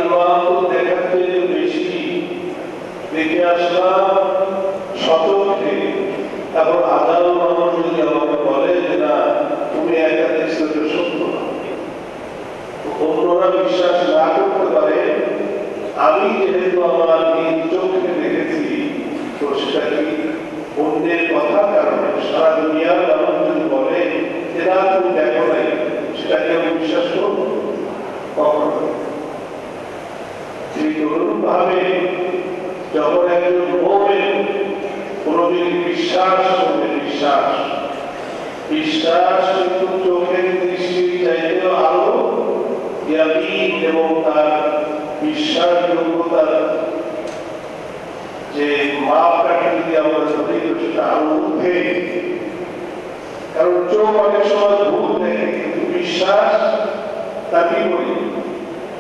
ইমান তো দেখার থেকে বেশি দেখে আসলাম সতর্কে। এখন হাজারো মানুষ যদি আমাকে বলে যে না তুমি একা দেখছো তো সত্য না, অন্যরা বিশ্বাস না করতে পারে, আমি যেহেতু আমার নিজ চোখে দেখেছি, তো সেটা কি অন্যের কথার কারণে সারা দুনিয়ার মানুষ যদি বলে যে না তুমি দেখো নাই, সেটা কেউ বিশ্বাস করবো কখনো? ঠিক অনুরূপ ভাবে যখন একজন মুমিন কোনো যদি বিশ্বাস করবে, বিশ্বাস কিন্তু চোখের দৃষ্টি চাইতেও আরো ইয়াকিন এবং তার বিশ্বাসযোগ্যতার যে মাপকাঠি যদি আমরা ধরি সেটা আরো ঊর্ধ্বে। কারণ চোখ অনেক সময় ভুল দেখে, কিন্তু বিশ্বাস তা কি করি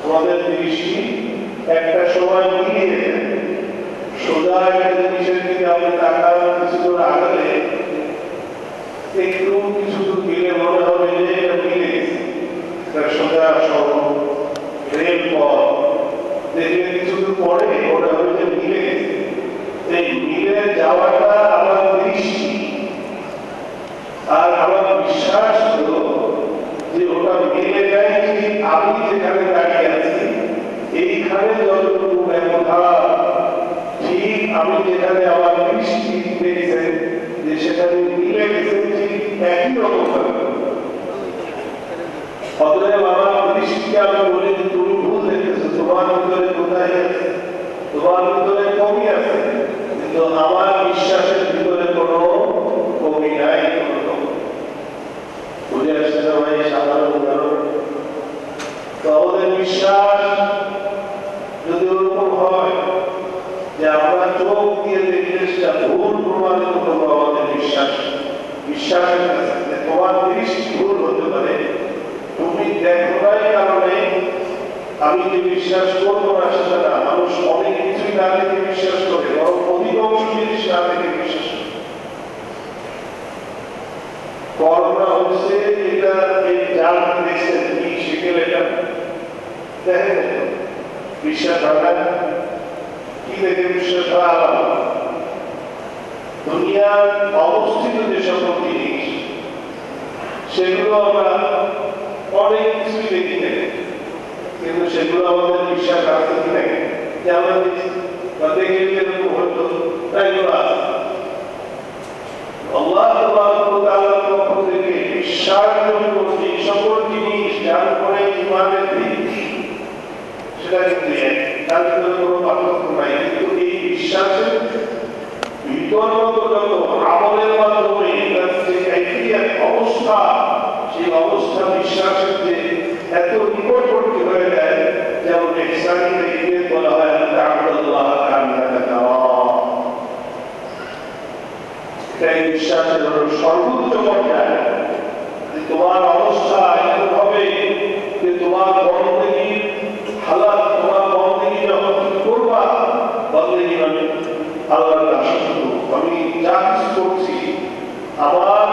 আমাদের দৃষ্টি একটা সময় মিলিয়ে যায়। সোজা একটা জিনিসের দিকে আপনি তাকান, কিছু দূর আগালে একটু কিছু দূর গেলে মনে হবে যে এটা মিলে গেছে, সোজা সড়ক রেলপথ দেখলে কিছু দূর পরে মনে হবে যে মিলে গেছে। এই মিলে যাওয়াটা আমার দৃষ্টি, আর আমার বিশ্বাস হলো যে ওটা মিলে যায় ঠিক আমি যেখানে দাঁড়িয়ে আছি এইখানে যতটুকু ব্যবধান, ঠিক আমি যেখানে আমার দৃষ্টি দেখছে যে সেখানে মিলে গেছে ঠিক একই রকম ভাবে। অতএব আমার দৃষ্টিকে আমি বলি যে তুমি ভুল দেখতেছো, তোমার ভিতরে কোথায় আছে, তোমার ভিতরে কমি আছে, কিন্তু আমার বিশ্বাসের ভিতরে কোনো কমি নাই। বুঝে আসছে না ভাই? সাধারণ উদাহরণ। তো আমাদের বিশ্বাস যদি ওরকম হয় যে আমরা চোখ দিয়ে দেখলে সেটা ভুল প্রমাণিত করবো, আমাদের বিশ্বাসের কাছে তোমার দৃষ্টি ভুল হতে পারে, তুমি দেখো নাই কারণে আমি যে বিশ্বাস করবো না সেটা না। মানুষ অনেক কিছুই না দেখে বিশ্বাস করে, বরং অধিকাংশ জিনিস না দেখে বিশ্বাস করে। করোনা হচ্ছে এটা, এই জাল দেখছেন কি শিখে এটা দেখেন, বিশ্বাস হয় না। কি দেখে বিশ্বাস হয়? দুনিয়ার অবস্থিত যে সকল জিনিস সেগুলো আমরা অনেক কিছুই দেখি দেখে, কিন্তু সেগুলো আমাদের বিশ্বাস আছে কি না যে আমরা দেখে এরকম হয়তো এগুলো আছে। আল্লাহ তাআলার পক্ষ থেকে বিশ্বাসযোগ্য যে সকল জিনিস যার উপরে ঈমানের ভিত্তি, সেটা কিন্তু তার ভিতরে কোনো পার্থক্য নাই। কিন্তু এই বিশ্বাসের ভিতরগত যত আমলের মাধ্যমে তার যে কাইফিয়াত অবস্থা, সেই অবস্থা বিশ্বাসের যে এত নিকটবর্তী হয়ে যায়, যেমন ইহসানি কাইফিয়াত বলা হয় তাআবুদুল্লাহ কান্নাকা তারাহ। এই বিশ্বাসের হলো সর্বোচ্চ পর্যায়ে যে তোমার অবস্থা এরকম হবে যে তোমার বন্দেগী হালাত, তোমার বন্দেগী যখন তুমি করবা, বন্দেগী মানে আল্লাহর কাছে আমি যা কিছু করছি, আমার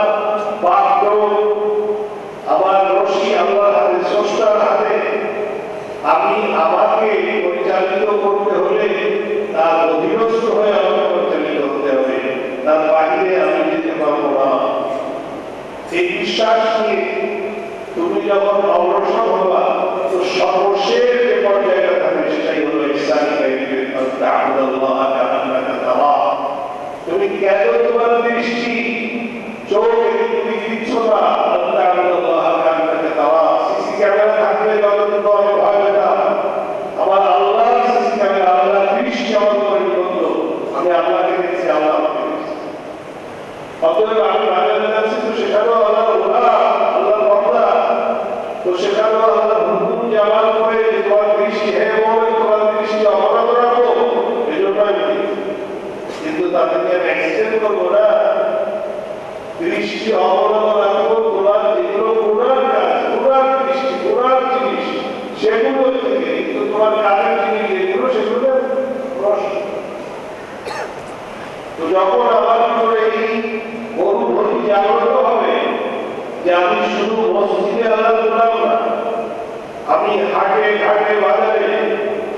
বাক্য, আমার রশি আল্লাহর হাতে, স্রষ্টার হাতে। আমি আমাকে পরিচালিত করতে হলে তার অধীনস্থ হয়ে আমাকে পরিচালিত হতে হবে, তার বাহিরে আমি যেতে পারবো না। এই বিশ্বাস নিয়ে তুমি যখন অগ্রসর হবা, তো সর্বশেষ যে পর্যায়টা থাকবে সেটাই হলো ইহসানি কাইফিয়াত তাআবুদুল্লাহ কান্নাকা তারাহ। তুমি কেন তোমার দৃষ্টি চোখ তুমি দিচ্ছ না তাআবুদুল্লাহ কান্নাকা তারাহ? সিসি ক্যামেরা থাকলে যতটুকু আমি ভয় পেতাম, আমার আল্লাহ সিসি ক্যামেরা, আল্লাহ দৃষ্টি আমার উপরে নিবদ্ধ, আমি আল্লাহকে দেখছি, আল্লাহ আমাকে দেখছি। অতএব আমি বাজারে যাচ্ছি, তো সেখানেও আল্লাহ ওরা আল্লাহর বান্দা, তো সেখানেও আল্লাহ হুকুম যে আমার উপরে তোমার দৃষ্টি, হে মোমেন তোমার দৃষ্টি অবনত রাখো, এই জন্য আমি দেখছি। কিন্তু তাদেরকে আমি অ্যাক্সিডেন্ট করবো না, দৃষ্টি অবনত রাখবো তোমার যেগুলো গুনার কাজ, গুনার দৃষ্টি, গুনার জিনিস সেগুলো থেকে, কিন্তু তোমার কাজের জিনিস যেগুলো সেগুলো প্রশ্ন। তো যখন আমার ভিতরে এই অনুভূতি জাগ্রত হবে যে আমি শুধু মসজিদে আল্লাহ করলাম না, আমি হাটে ঘাটে বাজারে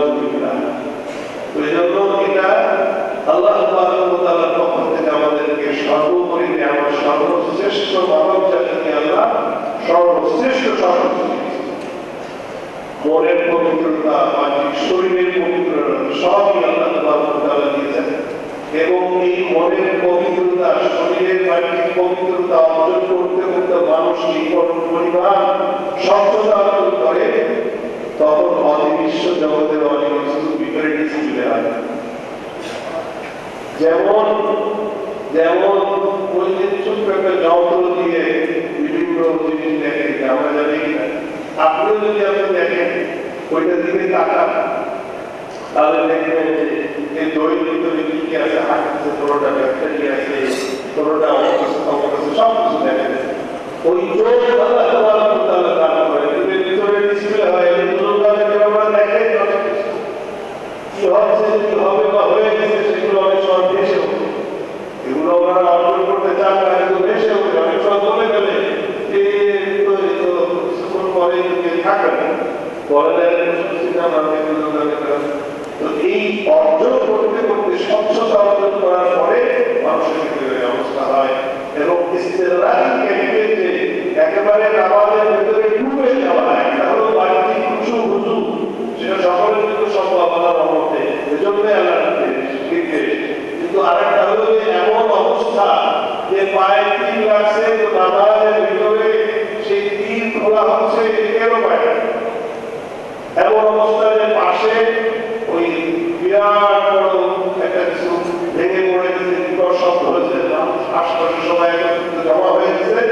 যাবে কিনা। ওই জন্য এটা আল্লাহ সুবহানাহু ওয়া তাআলার পক্ষ থেকে আমাদেরকে সর্বোপরি আমার সর্বশ্রেষ্ঠ মানব জাতিকে আল্লাহ সর্বশ্রেষ্ঠ সর্বোচ্চ মনের পবিত্রতা, বাহ্যিক শরীরের পবিত্রতা সবই আল্লাহ সুবহানাহু ওয়া তাআলা দিয়েছেন। এবং এই মনের পবিত্রতা, শরীরের বাহ্যিক পবিত্রতা অর্জন করতে করতে মানুষ কি পরিমাণ স্বচ্ছতা অর্জন করে, তখন অদৃশ্য জগতের অনেক কিছু ভিতরে ডিসপ্লে হয়। যেমন যেমন ওই যে ছোট্ট একটা যন্ত্র দিয়ে বিভিন্ন জিনিস দেখে, আমরা জানি আপনিও যদি আপনি দেখেন ওইটার দিকে তাকান, তাহলে দেখবেন যে এই দড়ির ভিতরে কি কি আছে, হাঁটছে কোনোটা ব্যাকটেরি আছে, কোনোটা সব কিছু দেখেন। ওই চোখ আল্লাহ সুবহানাহু ওয়া তাআলা দান করে, এর ভিতরে ডিসপ্লে হয়, এগুলো আমরা দেখেন কি হচ্ছে, কি হবে বা হয়ে গেছে, সেগুলো অনেক সময় ভেসে ওঠে। এগুলো আমরা অর্জন করতে চান না, কিন্তু ভেসে ওঠে। অনেক সময় বলে গেলে পরে থাকবে না, পরে তো এই অর্জন করতে করতে স্বচ্ছতা অর্জন করার পরে মানুষের ভিতরে অবস্থা হয়। এবং একেবারে নামাজের ভিতরে ডুবে যাওয়া, একটা হলো বাহ্যিক খুশু হুজু, সেটা সকলের কিন্তু সম্ভব আল্লাহর রহমতে, এজন্যই আল্লাহ নির্দেশ। কিন্তু আরেকটা হলো যে এমন অবস্থা যে পায়ে তিল লাগছে, তো নামাজের ভিতরে সেই তিল খোলা হচ্ছে কেন পায়, এমন অবস্থা যে পাশে ওই বিরাট বড় একটা কিছু ভেঙে পড়ে গেছে, বিকট শব্দ হয়েছে, আশপাশের সবাই একত্রিত জমা হয়ে গেছে,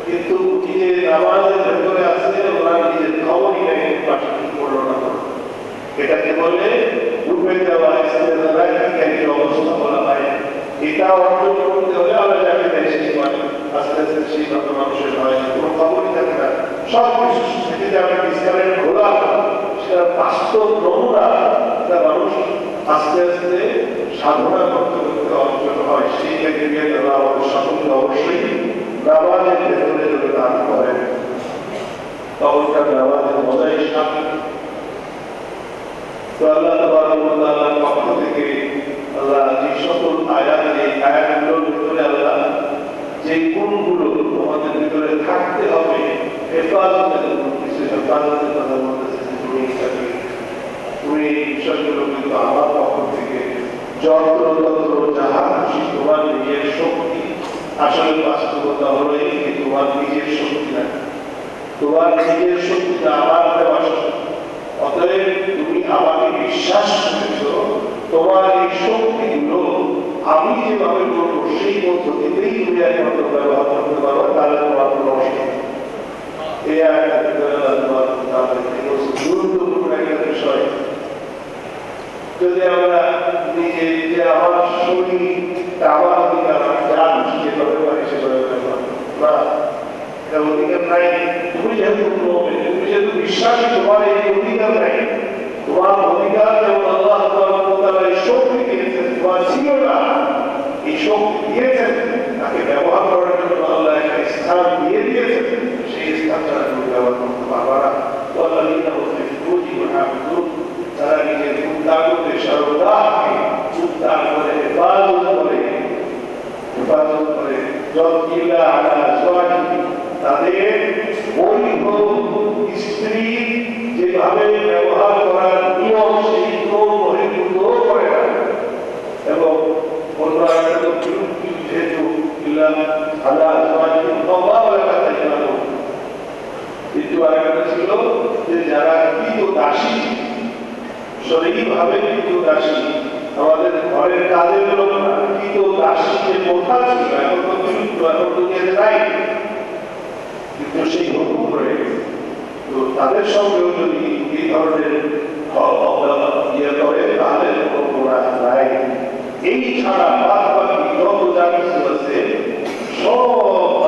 কিন্তু নিজে নামাজের ভেতরে আছে, ওরা নিজের খবরই নেই পাশে কি করলো না। এটাকে বলে ডুবে যাওয়া, অবস্থা বলা হয়। এটা অর্জন করতে হলে আমরা যাকে দেশে আস্তে আস্তে সেই মতো মানুষের হয়, কোনো খবরই থাকে না। সব কিছু থেকে যে আমরা বিস্তারের ঘোলা, সেটা বাস্তব নমুনা, সেটা মানুষ আস্তে আস্তে সাধনা করতে করতে অর্জন হয়। সেই ক্যাটেগরিয়া যারা আমাদের সকলকে অবশ্যই নামাজের ভেতরে যদি দান করেন, তখনকার নামাজের মজাই সাথে। তো আল্লাহ তাবারক ওয়া তাআলার পক্ষ থেকে আল্লাহ যে সকল আয়াতগুলোর ভিতরে আল্লাহ যে গুণগুলো তোমাদের ভিতরে থাকতে হবে, হেফাজতের কিছু হেফাজতের কথা বলতেছে, তুমি এই বিষয়গুলো কিন্তু আমার পক্ষ থেকে যন্ত্রতন্ত্র যাহা খুশি তোমার নিজের শক্তি, আসলে বাস্তবতা হলো এই, তোমার নিজের শক্তি না, তোমার নিজের শক্তি না, আমার দেওয়া শক্তি। অতএব তুমি আমাকে বিশ্বাস করেছ, তোমার এই শক্তিগুলো আমি যেভাবে করবো সেই পদ্ধতিতেই তুমি একমাত্র ব্যবহার করতে পারো, তাহলে তোমার কোনো অসুবিধা। এই একটা গুরুত্বপূর্ণ একটা বিষয়। যদি আমরা নিজে যে আমার শরীর আমার অধিকার জান যেভাবে পারি সেভাবে ব্যবহার না, এটা অধিকার নাই। তুমি যেহেতু তুমি যেহেতু বিশ্বাসী, তোমার এই অধিকার নাই, তোমার অধিকার যেমন আল্লাহ এই শক্তি দিয়েছেন, তোমার ছিল না, এই শক্তি দিয়েছেন, তাকে ব্যবহার করার জন্য আল্লাহ একটা স্থান দিয়ে দিয়েছেন, সেই স্থানটা তুমি ব্যবহার করতে পারবা না। তারা নিজের উদ্দাগতে সর্বদা উদ্ধার করে, হেফাজত করে যতকিল্লা আলা আজওয়াজি, তাদের বৈধ স্ত্রী যেভাবে ব্যবহার করার নিয়ম, সেই নিয়ম বহির্ভূত করে না। এবং যেহেতু আলা আজওয়াজি কিন্তু আরেকটা ছিল যে যারা কৃত দাসী, শরীরভাবে কৃত দাসী, আমাদের ঘরের কাজের লোক না, কৃত দাসী যে প্রথা ছিল, এখন তো বিলুপ্ত, এখন দুনিয়াতে নাই, কিন্তু সেই হুকুম রয়ে গেছে। তো তাদের সঙ্গেও যদি এই ধরনের ইয়ে করে, তাহলে কোনো গুনাহ নাই। এই ছাড়া বাদ বাকি যত যা কিছু আছে সব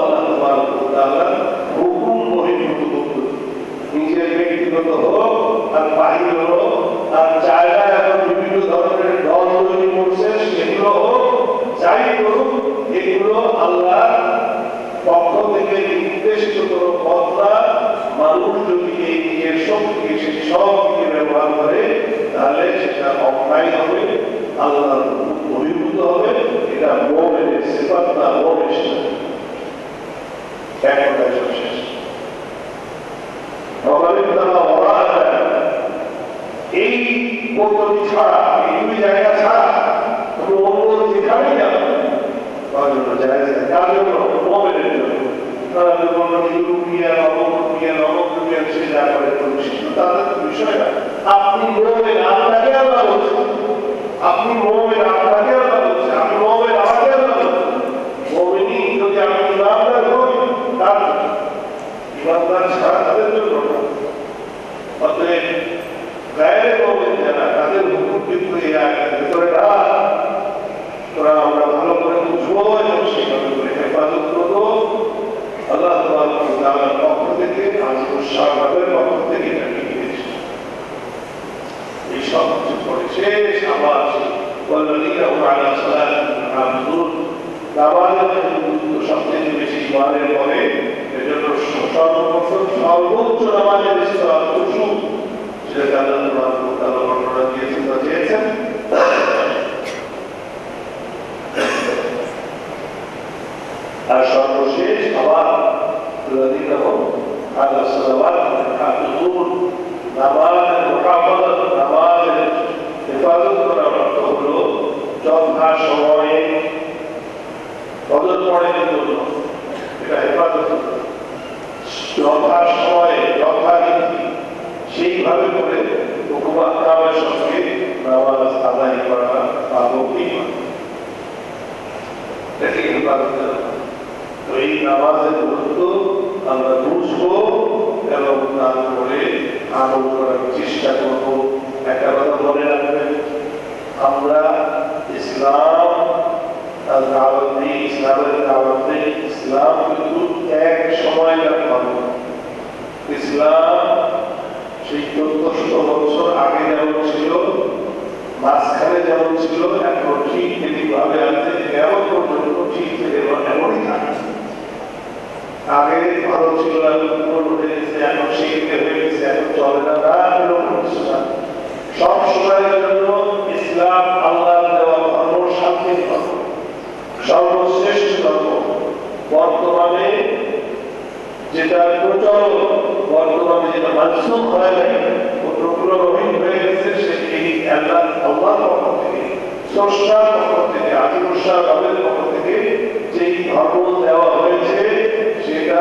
আল্লাহ তাবারক ওয়া তাআলার হুকুম বহির্ভূত পদ্ধতি, নিজের ব্যক্তিগত হোক আর বাহির হোক, আর জায়গা এখন বিভিন্ন ধরনের দল তৈরি করছে, সেগুলো হোক, যাই করুক, এগুলো আল্লাহ পক্ষ থেকে নির্দেশিত কোনো পথ না। মানুষ যদি এই নিজের শক্তিকে সেই সব দিকে ব্যবহার করে, তাহলে সেটা অন্যায় হবে, আল্লাহর অভিভূত হবে। এটা মুমিনের সিফাত না, মুমিনের সিফাত। এক কথায় সব শেষ। এই পদ্ধতি ছাড়া, এই দুই জায়গা ছাড়া কোনো অন্য যেখানেই যাবে যার জন্য মুমিনের জন্য তারা বিভিন্ন ইউরোপিয়ান অমুক সে যা করে তাদের বিষয় না। আপনি মুমিন, আপনাকে আল্লাহ বলছে, আপনি মুমিন, আপনাকে আল্লাহ বলছে, আপনি মুমিন, আমাকে আল্লাহ বলছে। মুমিনই যদি আমি ইমানদার হই তার ইমানদার ছাড়া তাদের জন্য না। অতএব গায়ের মুমিন যারা, তাদের হুকুম কিন্তু এই আয়াতের ভিতরে না। তোরা আমরা ভালো করে বুঝবো এবং সেভাবে করে হেফাজত করবো। আল্লাহ তাআলার পক্ষ থেকে, আজিমুস শাহবাবের পক্ষ থেকে এটা নিয়েছে। এই সব কিছু করে শেষ আবার ওয়াল্লাযীনা হুম আলা সালাতিহিম ইউহাফিজুন, নামাজের গুরুত্ব সবচেয়ে বেশি ইমানের পরে। এজন্য সর্বপ্রথম সর্বোচ্চ নামাজের স্তর খুশু, সেটা আল্লাহ তাআলা বর্ণনা দিয়েছেন বা চেয়েছেন। আর সর্বশেষ আবার الذين هم على الصلوات يحافظون, নামাজের মুহাফাজত, নামাজের হেফাজত করার অর্থ হলো যথা সময়ে ফজর পড়ে জন্য এটা হেফাজত, যথা সময়ে যথারীতি সেইভাবে করে হুকুম আহকামের সঙ্গে নামাজ আদায় করা পাবলিক এটাকে হেফাজত করা। তো এই নামাজের গুরুত্ব আমরা বুঝবো এবং তারপরে আমল করার চেষ্টা করবো। একটা কথা মনে রাখবেন, আমরা ইসলাম ইসলামের দাওয়াতে ইসলাম কিন্তু এক সময় পাবো। ইসলাম সেই 1400 বছর আগে যেমন ছিল, মাঝখানে যেমন ছিল, এখন ঠিক তেমনিভাবে আছে, এমন পর্যন্ত ঠিক এমনই থাকে। আগে ভালো ছিল, এখন শিখতে হয়ে গেছে, এখন চলে না, সব সময়ের জন্য ইসলাম আল্লাহ দেওয়া ধর্ম, শান্তির ধর্ম, সর্বশ্রেষ্ঠ ধর্ম। বর্তমানে যেটা প্রচলন, বর্তমানে যেটা মানসুখ হয় নাই, প্রক্রিয়া হয়ে গেছে, সেই আল্লাহর পক্ষ থেকে, স্রষ্টার পক্ষ থেকে, আজিমুস শাহবাবের পক্ষ থেকে যেই ধর্ম দেওয়া হয়েছে, সেটা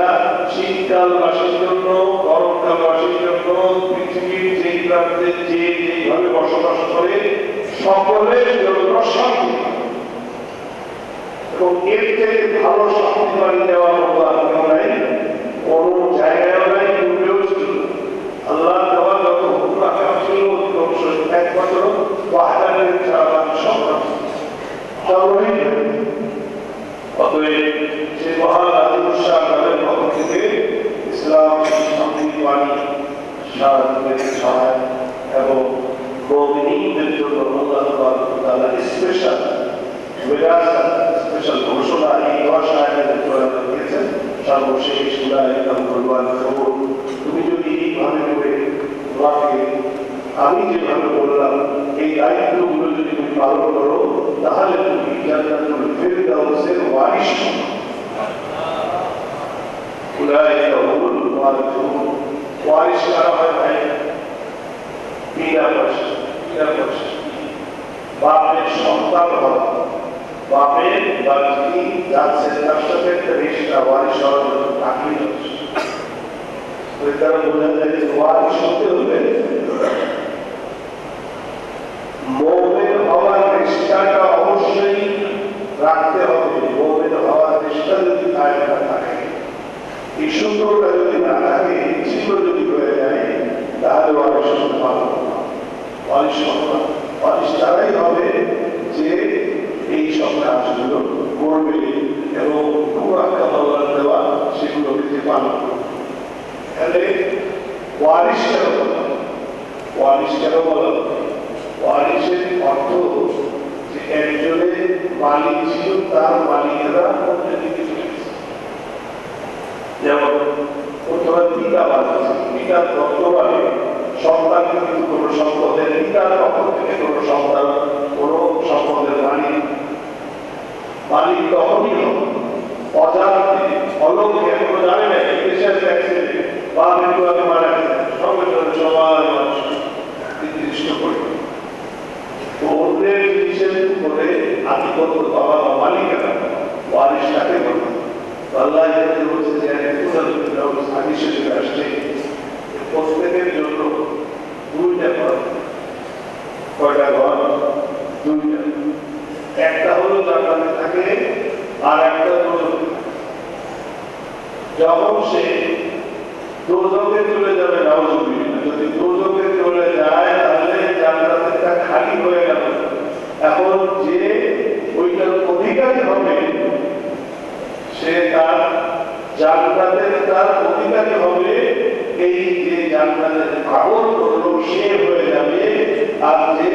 শীতকালবাসীর জন্য, গরমকালবাসীর জন্য, পৃথিবীর যেই প্রান্তে যে যেইভাবে বসবাস করে সকলের জন্য শান্তি। এবং এর থেকে ভালো শান্তি বাড়ি দেওয়া হতো আর কেউ নাই, কোন জায়গায় নাই, পূর্বেও ছিল। আল্লাহ দেওয়া যত হুকুম আকাম ছিল একমাত্র ওয়াহদানিয়ত ছাড়া সব রহিত। অতএব সেই মহান আজিমুস শাহবাবের পক্ষ থেকে ইসলাম শান্তি বাণী সারা ছড়ায় এবং মুমিনদের জন্য আল্লাহ তাআলা স্পেশাল স্পেশাল ঘোষণা এই ভাষায় দিয়েছেন। সর্বশেষ খবর, তুমি যদি এইভাবে করে তোমাকে আমি যেভাবে বললাম এই দায়িত্বগুলো যদি তুমি পালন করো, তাহলে তুমি জান্নাতুল ফিরদাউসের ওয়ারিশ হবে। উলাইকা হুমুল ওয়ারিসুন। ওয়ারিশ কারা হয় ভাই? বিনা পয়সা, বাপের সন্তান হওয়া, বাপের বা যিনি যাচ্ছেন তার সাথে একটা রিশতা, ওয়ারিশ হওয়ার জন্য থাকলেই হচ্ছে। ওই দ্বারা বোঝা যায় যে ওয়ারিশ হতে হলে মুমিন হওয়ার চেষ্টাটা অবশ্যই রাখতে হবে। মুমিন হওয়ার চেষ্টা যদি কায়েম না থাকে, এই সূত্রটা যদি না থাকে, ছিল যদি হয়ে যায়, তাহলে ওয়ারিশ হতে পারবে না। ওয়ারিশ তারাই হবে যে এই সব কাজগুলো করবে এবং আল্লাহ দেওয়া সেগুলোকে যে পালন করবে। তাহলে ওয়ারিশ কেন বলা? ওয়ারিশের অর্থ যে একজনের মালিক ছিল, তার মালিকেরা অন্যদিকে চলে গেছে। যেমন প্রথমে পিতা বাঁচছে, পিতার বর্তমানে সন্তান কিন্তু কোনো সম্পদের পিতার পক্ষ থেকে কোনো সন্তান কোনো সম্পদের মালিক তখনই হবে অজান্তে অলৌকে এখনো জানে না দেশের ট্যাক্সে বা একটু আগে মারা গেছে সঙ্গে সঙ্গে সবাই মানুষ নির্দিষ্ট করে অন্যের জিনিসের উপরে আধিপত্য পাওয়া বা মালিকানা ওয়ারিশ কাকে বলে আল্লাহ এখানে বলছে যে হাদিসে চলে আসছে প্রত্যেকের জন্য দুইটা ঘর কয়টা ঘর দুইটা একটা হলো জান্নাতে থাকে আর একটা হলো যখন সে দোজখে চলে যাবে নাউজুবিল্লাহ যদি দোজখে চলে যায় তাহলে জান্নাতটা খালি হয়ে গেল এখন যে ওইটার অধিকারী হবে সে তার জান্নাতের তার অধিকারী হবে এই যে জান্নাতের ভাগল করলো সে হয়ে যাবে আর যে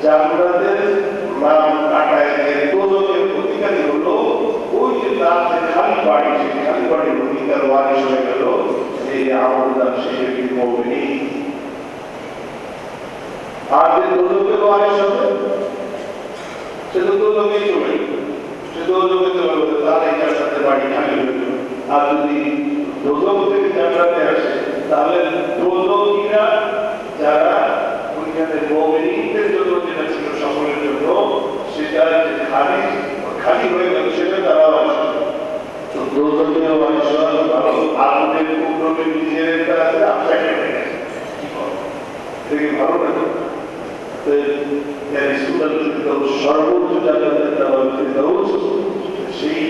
জান্নাতের নাম কাটায় যে দোজখের অধিকারী হলো ওই যে তার যে খালি বাড়ি সেই খালি বাড়ির অধিকার ওয়ারিশ হয়ে গেল এই আমলদার শেষের কি মুমিন আর যে দোজখের ওয়ারিশ হবে সে তো দোজখেই চলে সে দোজখে চলে গেলে তার এই জান্নাতের বাড়ি খালি হয়ে গেল আর যদি দোজখ থেকে জান্নাতে আসে তাহলে দোজখীরা যারা ওইখানে মুমিনদের জন্য যেটা ছিল সকলের জন্য সেটা যে খালি হয়ে গেল সেটা তারা আসবে তো দোজখের ওয়ারিশ হওয়া ভালো আগুনের কুকুরের নিজের কাছে আশা কেটে গেছে দেখে ভালো লাগে সর্বোচ্চ জান্নাতের দেওয়া সেই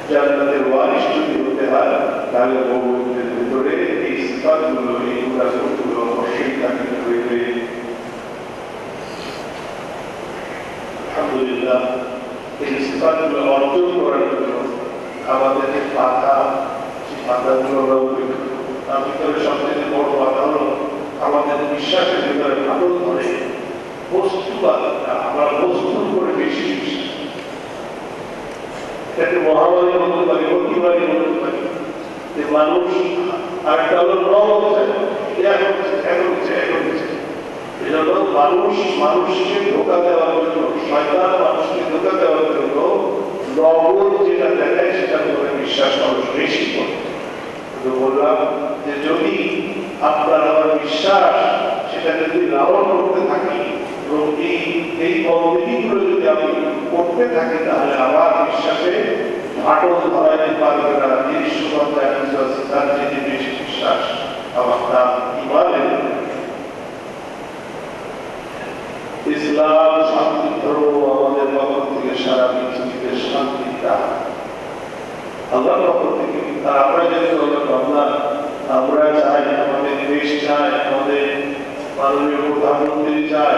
জান্নাতের ওয়ারিশ যদি হতে হয় তাহলে মুমিনদের ভিতরে এই সিফাতগুলো এই গুণাগুলো অবশ্যই থাকতে হইবে আলহামদুলিল্লাহ এই সিফাতগুলো অর্জন করার জন্য আমাদের যে পাতা সেই পাতাগুলো তার ভিতরে সবচেয়ে বড় পাতা হলো আমাদের বিশ্বাসের ভিতরে ফাটল ধরে বস্তুবাদ আমরা বস্তুর উপরে বেশি বিশ্বাস এটাকে মহামারী হতে পারে অতিবারী হতে পারে যে মানুষ আরেকটা হলো রং হচ্ছে এজন্য মানুষকে ধোকা দেওয়ার জন্য শয়তান মানুষকে ধোকা দেওয়ার জন্য নগদ যেটা দেখায় সেটার উপরে বিশ্বাস মানুষ বেশি করে বললাম যে যদি আপনার আমার বিশ্বাস সেটা যদি লালন করতে থাকি এবং এই বন্দীগুলো যদি আমি করতে থাকি তাহলে আমার বিশ্বাসে ফাটল ধরাইতে পারবে না তার যে বেশি বিশ্বাস আমার তার ইমানের ইসলাম শান্তি ধর্ম আমাদের পক্ষ থেকে সারা পৃথিবীতে শান্তি দান আল্লাহর পক্ষ থেকে আর আমরা যদি আমরা চাই আমাদের দেশ চাই আমাদের মাননীয় প্রধানমন্ত্রী চাই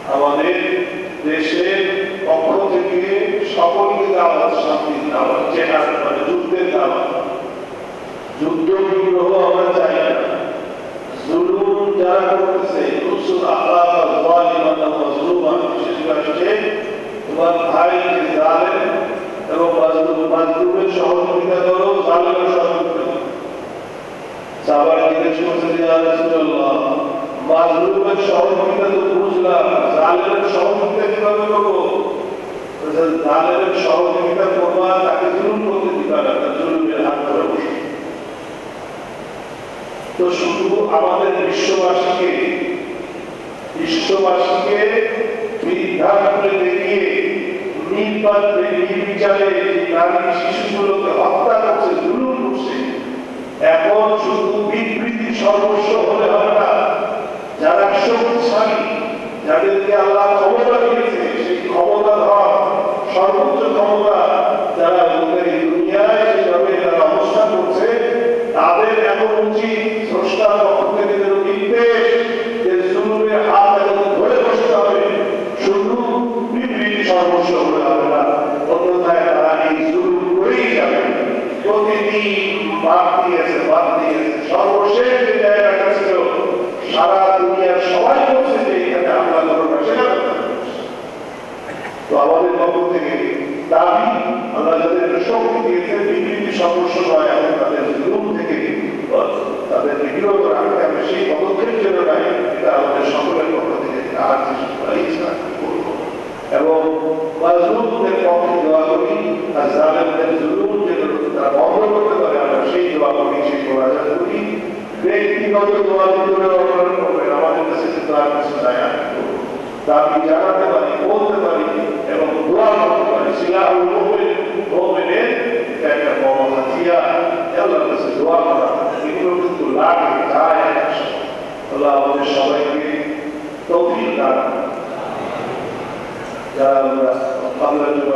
আমাদের দেশের পক্ষ থেকে সকলকে দাওয়াত শান্তির দাওয়াত যেটা মানে যুদ্ধের দাওয়াত যুদ্ধ বিগ্রহ আমরা চাই না জুলুম যারা করতেছে রসুল আল্লাহ যালিমান ওয়া মাজলুমান বিশেষ করে তোমার ভাই যে জালেম এবং মাজলুমের সহযোগিতা করো জালেমের সহযোগিতা করো সাহাবারা জিজ্ঞেস করছেন ইয়া রাসূলুল্লাহ মাজলুমের সহযোগিতা তো বুঝলাম জালেমের সহযোগিতা কিভাবে করবো জালেমের সহযোগিতা করবা তাকে জুলুম করতে দিবা না তার জুলুমের হাত ধরে বসে তো শুধু আমাদের বিশ্ববাসীকে বিধান করে দেখিয়ে নির্বিচারে নারী শিশুগুলোকে হত্যা করছে জুলুম করছে এখন শুধু বিবৃতি সর্বস্ব হলে হবে না যারা শক্তিশালী যাদেরকে আল্লাহ ক্ষমতা দিয়েছে সেই ক্ষমতা ধর সর্বোচ্চ ক্ষমতা যারা এই দুনিয়ায় যেভাবে তারা অবস্থান করছে তাদের এখন উচিত স্রষ্টার পক্ষ থেকে নির্দেশ যে জুলুমের হাত এখন ধরে বসতে হবে শুধু বিবৃতি সর্বস্ব হলে হবে না অন্যথায় তারা এই জুলুম করেই যাবে প্রতিদিন বাদ দিয়েছে সর্বশেষ যে জায়গাটা ছিল সারা দুনিয়ার সবাই বলছে যে এখানে হামলা করবে সেখানে তো আমাদের পক্ষ থেকে দাবি আমরা যাদের শক্তি দিয়েছে বিবৃতি সর্বস্ব নয় এবং তাদের জুলুম থেকে তাদের তাদেরকে বিরত রাখতে হবে সেই পদক্ষেপ যেন নাই, এটা আমাদের সকলের পক্ষ থেকে আর্থিক করব এবং মাজলুমদের পক্ষে দোয়া করি আর জালেমদের জুলুম যেন তারা বন্ধ করতে পারে আমরা সেই দোয়া করি, সেই মোনাজাত করি। ব্যক্তিগত দোয়া ভিতরে অর্পণ করবেন, আমাদের কাছে কিন্তু আর কিছু নাই। দাবি জানাতে পারি, বলতে পারি এবং দোয়া করতে পারি। সিলাহুল মুমিনের এটা একটা বড় হাতিয়ার। আল্লাহর কাছে দোয়া করা এগুলো কিন্তু লাগে যায়। আল্লাহ আমাদের সবাইকে তৌফিক দান। যারা আমরা আল্লাহর জন্য